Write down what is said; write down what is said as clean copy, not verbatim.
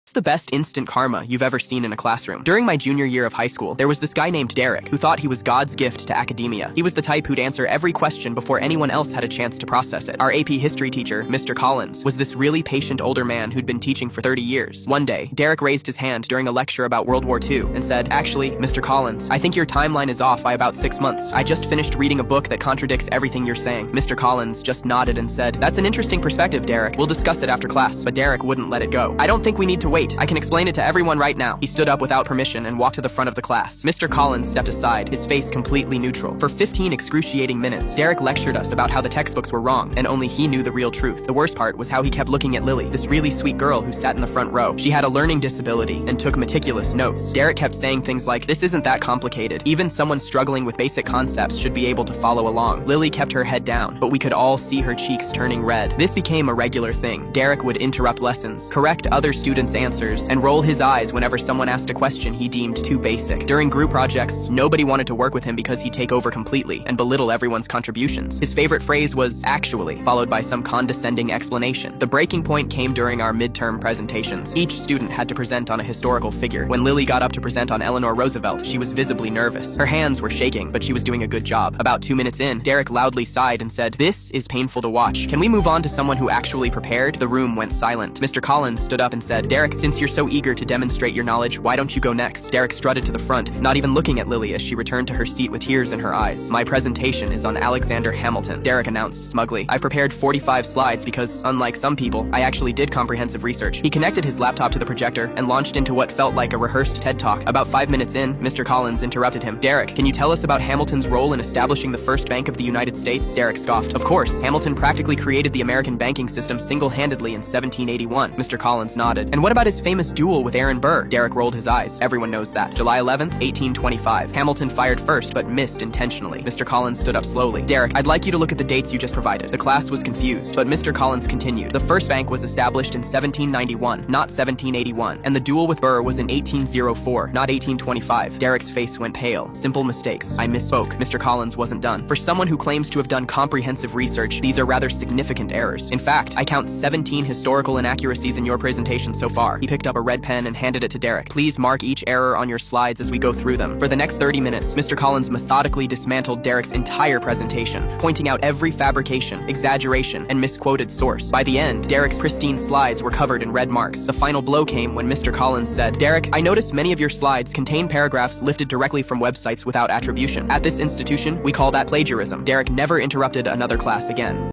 It's the best instant karma you've ever seen in a classroom. During my junior year of high school, there was this guy named Derek who thought he was God's gift to academia. He was the type who'd answer every question before anyone else had a chance to process it. Our AP history teacher, Mr. Collins, was this really patient older man who'd been teaching for 30 years. One day, Derek raised his hand during a lecture about World War II and said, "Actually, Mr. Collins, I think your timeline is off by about 6 months. I just finished reading a book that contradicts everything you're saying." Mr. Collins just nodded and said, "That's an interesting perspective, Derek. We'll discuss it after class." But Derek wouldn't let it go. "I don't think we need to wait. I can explain it to everyone right now." He stood up without permission and walked to the front of the class. Mr. Collins stepped aside, his face completely neutral. For 15 excruciating minutes, Derek lectured us about how the textbooks were wrong, and only he knew the real truth. The worst part was how he kept looking at Lily, this really sweet girl who sat in the front row. She had a learning disability and took meticulous notes. Derek kept saying things like, "This isn't that complicated. Even someone struggling with basic concepts should be able to follow along." Lily kept her head down, but we could all see her cheeks turning red. This became a regular thing. Derek would interrupt lessons, correct other students' answers, and roll his eyes whenever someone asked a question he deemed too basic. During group projects, nobody wanted to work with him because he'd take over completely and belittle everyone's contributions. His favorite phrase was "actually," followed by some condescending explanation. The breaking point came during our midterm presentations. Each student had to present on a historical figure. When Lily got up to present on Eleanor Roosevelt, she was visibly nervous. Her hands were shaking, but she was doing a good job. About 2 minutes in, Derek loudly sighed and said, "This is painful to watch. Can we move on to someone who actually prepared?" The room went silent. Mr. Collins stood up and said, "Derek, since you're so eager to demonstrate your knowledge, why don't you go next?" Derek strutted to the front, not even looking at Lily as she returned to her seat with tears in her eyes. "My presentation is on Alexander Hamilton," Derek announced smugly. "I've prepared 45 slides because, unlike some people, I actually did comprehensive research." He connected his laptop to the projector and launched into what felt like a rehearsed TED Talk. About 5 minutes in, Mr. Collins interrupted him. "Derek, can you tell us about Hamilton's role in establishing the first bank of the United States?" Derek scoffed. "Of course, Hamilton practically created the American banking system single-handedly in 1781. Mr. Collins nodded. "And what about his famous duel with Aaron Burr?" Derek rolled his eyes. "Everyone knows that. July 11th, 1825. Hamilton fired first, but missed intentionally." Mr. Collins stood up slowly. "Derek, I'd like you to look at the dates you just provided." The class was confused, but Mr. Collins continued. "The first bank was established in 1791, not 1781, and the duel with Burr was in 1804, not 1825. Derek's face went pale. "Simple mistakes. I misspoke." Mr. Collins wasn't done. "For someone who claims to have done comprehensive research, these are rather significant errors. In fact, I count 17 historical inaccuracies in your presentation so far." He picked up a red pen and handed it to Derek. "Please mark each error on your slides as we go through them." For the next 30 minutes, Mr. Collins methodically dismantled Derek's entire presentation, pointing out every fabrication, exaggeration, and misquoted source. By the end, Derek's pristine slides were covered in red marks. The final blow came when Mr. Collins said, "Derek, I noticed many of your slides contain paragraphs lifted directly from websites without attribution. At this institution, we call that plagiarism." Derek never interrupted another class again.